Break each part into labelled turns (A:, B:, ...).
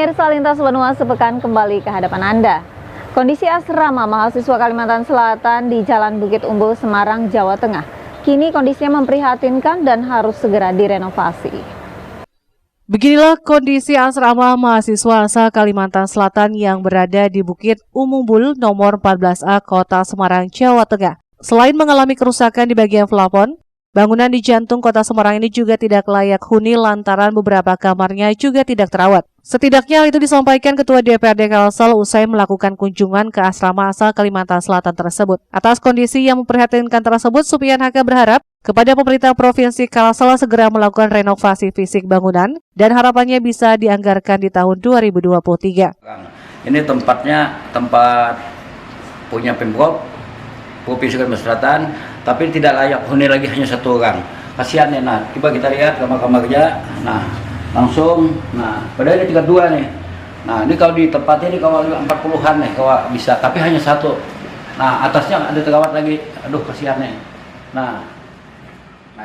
A: Pemirsa Lintas Benua sepekan kembali ke hadapan Anda. Kondisi asrama mahasiswa Kalimantan Selatan di Jalan Bukit Umbul, Semarang, Jawa Tengah. Kini kondisinya memprihatinkan dan harus segera direnovasi.
B: Beginilah kondisi asrama mahasiswa asal Kalimantan Selatan yang berada di Bukit Umbul nomor 14A Kota Semarang, Jawa Tengah. Selain mengalami kerusakan di bagian plafon, bangunan di jantung Kota Semarang ini juga tidak layak huni lantaran beberapa kamarnya juga tidak terawat. Setidaknya hal itu disampaikan Ketua DPRD Kalsel usai melakukan kunjungan ke asrama asal Kalimantan Selatan tersebut. Atas kondisi yang memprihatinkan tersebut, Supian Haka berharap kepada pemerintah Provinsi Kalsel segera melakukan renovasi fisik bangunan dan harapannya bisa dianggarkan di tahun 2023.
C: Ini tempatnya tempat punya Pemprov Provinsi Kalimantan Selatan, tapi tidak layak huni lagi, hanya satu orang. Kasihan ya, nah, coba kita lihat kamar-kamarnya. Nah, langsung, nah, padahal ini 32 nih. Nah, ini kalau di tempat ini kalau 40-an nih, kalau bisa, tapi hanya satu. Nah, atasnya ada terawat lagi. Aduh, kasihan nih. Nah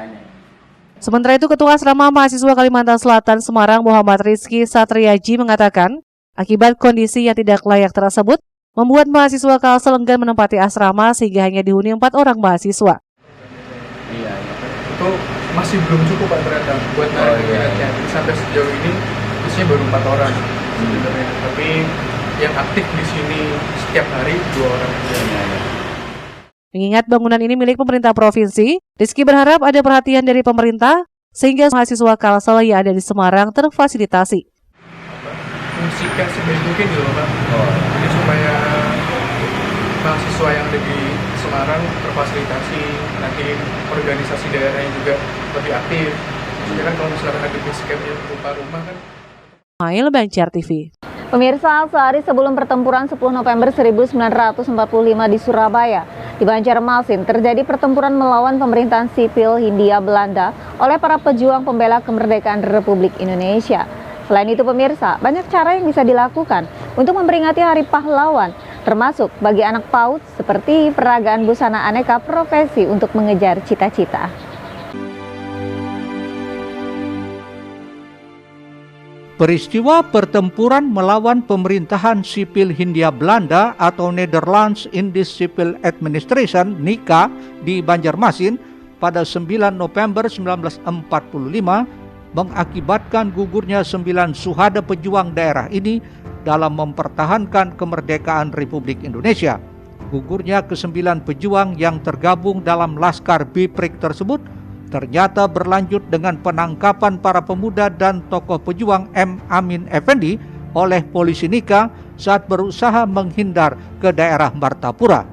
C: ini.
B: Sementara itu, Ketua Asrama Mahasiswa Kalimantan Selatan Semarang Muhammad Rizky Satriaji mengatakan, akibat kondisi yang tidak layak tersebut, membuat mahasiswa Kalsel enggan menempati asrama sehingga hanya dihuni 4 orang mahasiswa.
D: Iya. Itu masih belum cukup Pak ternyata buat narik minatnya. Sampai sejauh ini isinya baru 4 orang sebenarnya. Tapi yang aktif di sini setiap hari 2 orang.
B: Mengingat bangunan ini milik pemerintah provinsi, Rizky berharap ada perhatian dari pemerintah sehingga mahasiswa Kalsel yang ada di Semarang terfasilitasi.
D: Fungsikan sebaik mungkin gitu Pak. Jadi supaya mahasiswa yang ada di Semarang terfasilitasi, nanti organisasi daerahnya juga lebih aktif. Maksudnya kan kalau misalkan ada base campnya berupa rumah kan.
B: Mail Banjar TV.
A: Pemirsa, sehari sebelum pertempuran 10 November 1945 di Surabaya, di Banjarmasin terjadi pertempuran melawan pemerintahan sipil Hindia Belanda oleh para pejuang pembela kemerdekaan Republik Indonesia. Selain itu pemirsa, banyak cara yang bisa dilakukan untuk memperingati Hari Pahlawan, termasuk bagi anak PAUD seperti peragaan busana aneka profesi untuk mengejar cita-cita.
E: Peristiwa pertempuran melawan pemerintahan sipil Hindia Belanda atau Netherlands Indies Civil Administration (NICA) di Banjarmasin pada 9 November 1945 mengakibatkan gugurnya 9 suhada pejuang daerah ini dalam mempertahankan kemerdekaan Republik Indonesia. Gugurnya ke-9 pejuang yang tergabung dalam Laskar Biprik tersebut ternyata berlanjut dengan penangkapan para pemuda dan tokoh pejuang M. Amin Effendi oleh polisi NICA saat berusaha menghindar ke daerah Martapura.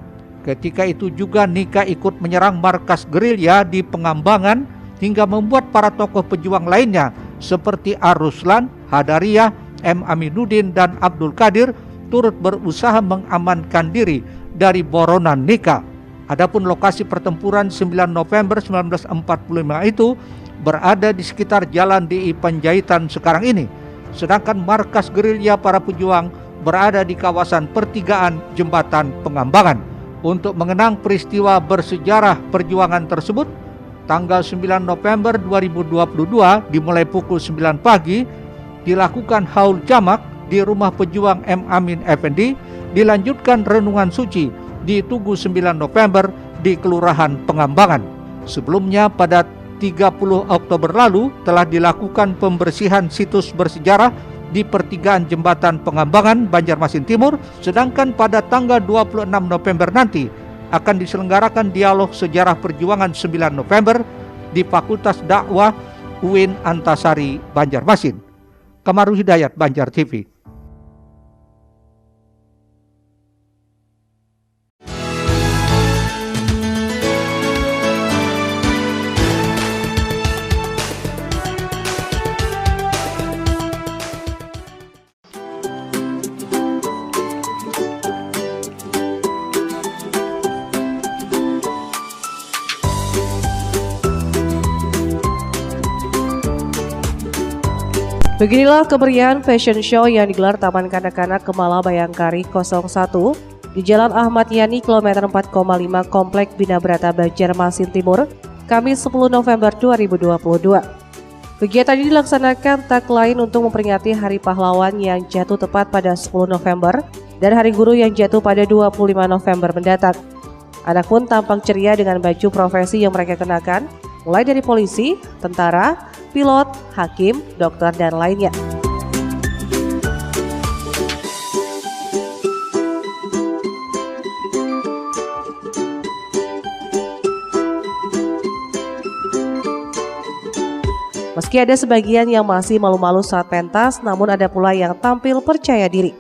E: Ketika itu juga NICA ikut menyerang markas gerilya di Pengambangan hingga membuat para tokoh pejuang lainnya seperti Aruslan, Hadariyah, M. Aminuddin, dan Abdul Qadir turut berusaha mengamankan diri dari boronan NICA. Adapun lokasi pertempuran 9 November 1945 itu berada di sekitar Jalan DI Panjaitan sekarang ini, sedangkan markas gerilya para pejuang berada di kawasan pertigaan Jembatan Pengambangan. Untuk mengenang peristiwa bersejarah perjuangan tersebut, tanggal 9 November 2022 dimulai pukul 9 pagi dilakukan haul jamak di rumah pejuang M. Amin Effendi, dilanjutkan renungan suci di Tugu 9 November di Kelurahan Pengambangan. Sebelumnya pada 30 Oktober lalu telah dilakukan pembersihan situs bersejarah di pertigaan Jembatan Pengambangan, Banjarmasin Timur, sedangkan pada tanggal 26 November nanti akan diselenggarakan dialog sejarah perjuangan 9 November di Fakultas Dakwah UIN Antasari, Banjarmasin. Kamarul Hidayat, Banjar TV.
B: Beginilah kemeriahan fashion show yang digelar Taman Kanak-Kanak Kemala Bayangkari 01 di Jalan Ahmad Yani kilometer 4,5 Komplek Bina Brata Banjarmasin Timur, Kamis 10 November 2022. Kegiatan ini dilaksanakan tak lain untuk memperingati Hari Pahlawan yang jatuh tepat pada 10 November dan Hari Guru yang jatuh pada 25 November mendatang. Anak pun tampak ceria dengan baju profesi yang mereka kenakan, mulai dari polisi, tentara, pilot, hakim, dokter, dan lainnya. Meski ada sebagian yang masih malu-malu saat pentas, namun ada pula yang tampil percaya diri.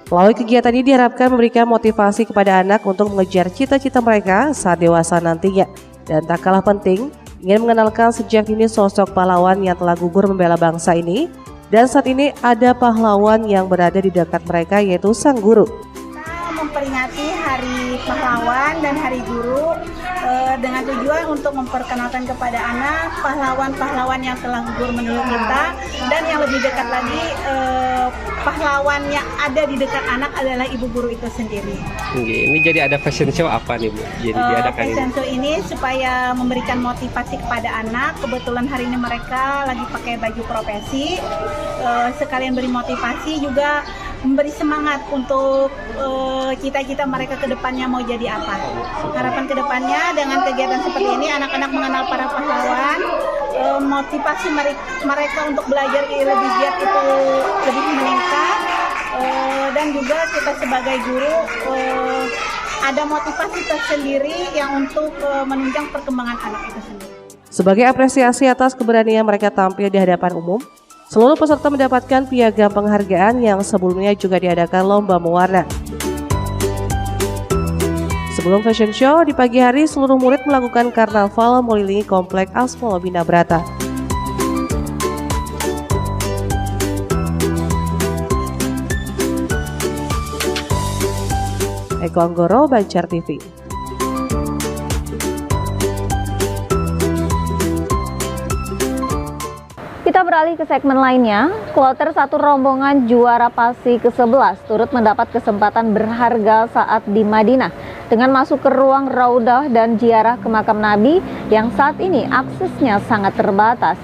B: Melalui kegiatan ini diharapkan memberikan motivasi kepada anak untuk mengejar cita-cita mereka saat dewasa nantinya. Dan tak kalah penting, ingin mengenalkan sejak dini sosok pahlawan yang telah gugur membela bangsa ini. Dan saat ini ada pahlawan yang berada di dekat mereka, yaitu Sang Guru.
F: Kita memperingati Hari Pahlawan dan Hari Guru dengan tujuan untuk memperkenalkan kepada anak pahlawan-pahlawan yang telah gugur menurut kita, dan yang lebih dekat lagi pahlawan yang ada di dekat anak adalah ibu guru itu sendiri.
G: Ini jadi ada fashion show apa nih Bu? Jadi diadakan
F: fashion show ini supaya memberikan motivasi kepada anak. Kebetulan hari ini mereka lagi pakai baju profesi, sekalian beri motivasi juga memberi semangat untuk cita-cita mereka ke depannya mau jadi apa. Harapan ke depannya dengan kegiatan seperti ini anak-anak mengenal para pahlawan, motivasi mereka untuk belajar lebih giat itu lebih meningkat, dan juga kita sebagai guru ada motivasi tersendiri yang untuk menunjang perkembangan anak itu sendiri.
B: Sebagai apresiasi atas keberanian mereka tampil di hadapan umum, seluruh peserta mendapatkan piagam penghargaan yang sebelumnya juga diadakan lomba mewarna. Sebelum fashion show, di pagi hari seluruh murid melakukan karnaval mengelilingi komplek Asmol Bina Brata. Eko Anggoro, Banjar TV.
A: Kita beralih ke segmen lainnya. Kloter 1 rombongan juara PASI ke-11 turut mendapat kesempatan berharga saat di Madinah dengan masuk ke ruang Raudah dan ziarah ke makam Nabi yang saat ini aksesnya sangat terbatas.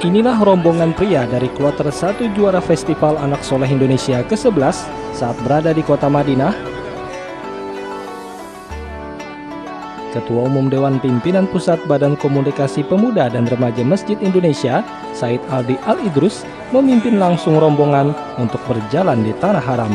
H: Inilah rombongan pria dari kloter 1 juara Festival Anak Soleh Indonesia ke-11 saat berada di kota Madinah. Ketua Umum Dewan Pimpinan Pusat Badan Komunikasi Pemuda dan Remaja Masjid Indonesia, Said Aldi Al-Idrus, memimpin langsung rombongan untuk berjalan di Tanah Haram.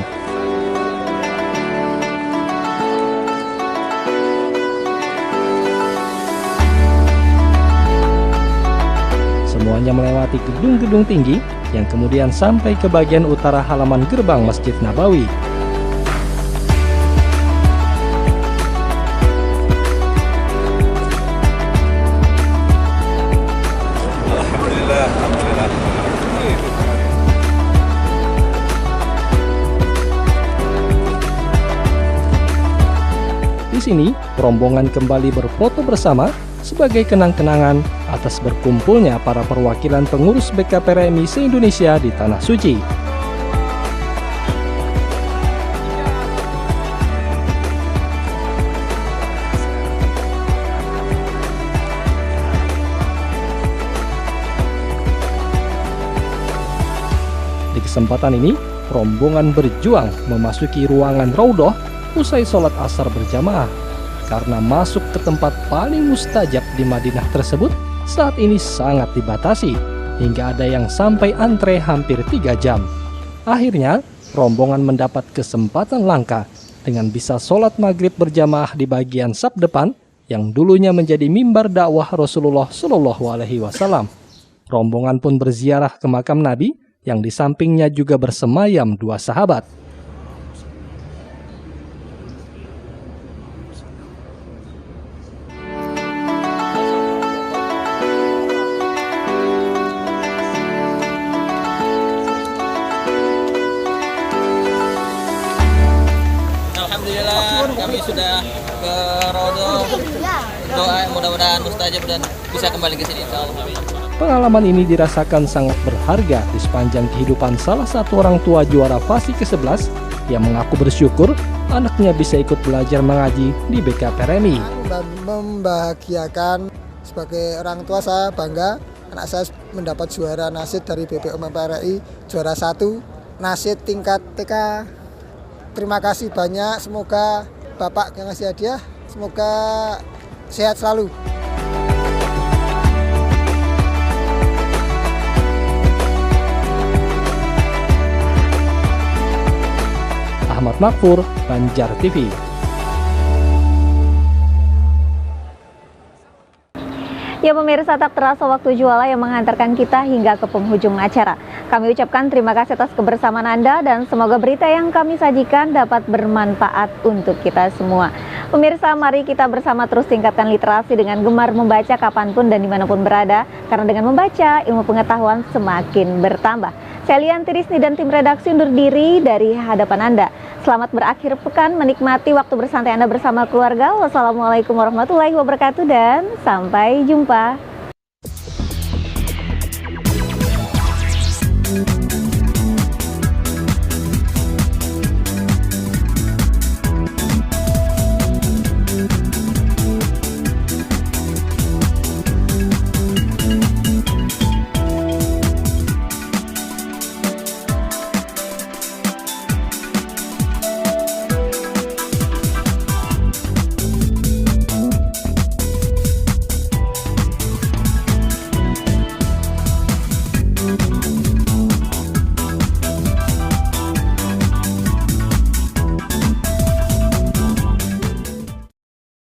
H: Semuanya melewati gedung-gedung tinggi yang kemudian sampai ke bagian utara halaman gerbang Masjid Nabawi. Di sini, rombongan kembali berfoto bersama sebagai kenang-kenangan atas berkumpulnya para perwakilan pengurus BKPRMI se-Indonesia di Tanah Suci. Di kesempatan ini, rombongan berjuang memasuki ruangan Raudhah usai sholat asar berjamaah, karena masuk ke tempat paling mustajab di Madinah tersebut saat ini sangat dibatasi, hingga ada yang sampai antre hampir 3 jam. Akhirnya, rombongan mendapat kesempatan langka dengan bisa sholat maghrib berjamaah di bagian saf depan yang dulunya menjadi mimbar dakwah Rasulullah SAW. Rombongan pun berziarah ke makam Nabi yang di sampingnya juga bersemayam 2 sahabat.
I: Alhamdulillah kami sudah ke Raudhah, doa mudah-mudahan mustajab dan bisa kembali ke sini insyaallah.
H: Pengalaman ini dirasakan sangat berharga di sepanjang kehidupan salah satu orang tua juara PASI ke-11 yang mengaku bersyukur anaknya bisa ikut belajar mengaji di BKPRMI.
J: Dan membahagiakan Sebagai orang tua saya bangga anak saya mendapat juara nasid dari BPOM MPRI, juara 1 nasid tingkat TK. Terima kasih banyak, semoga Bapak yang ngasih hadiah, semoga sehat selalu.
H: Ahmad Makfur, Banjar TV.
A: Ya pemirsa, tak terasa waktu juala yang mengantarkan kita hingga ke penghujung acara. Kami ucapkan terima kasih atas kebersamaan Anda dan semoga berita yang kami sajikan dapat bermanfaat untuk kita semua. Pemirsa, mari kita bersama terus tingkatkan literasi dengan gemar membaca kapanpun dan dimanapun berada. Karena dengan membaca, ilmu pengetahuan semakin bertambah. Saya Lianti Risni dan tim redaksi undur diri dari hadapan Anda. Selamat berakhir pekan, menikmati waktu bersantai Anda bersama keluarga. Wassalamualaikum warahmatullahi wabarakatuh dan sampai jumpa.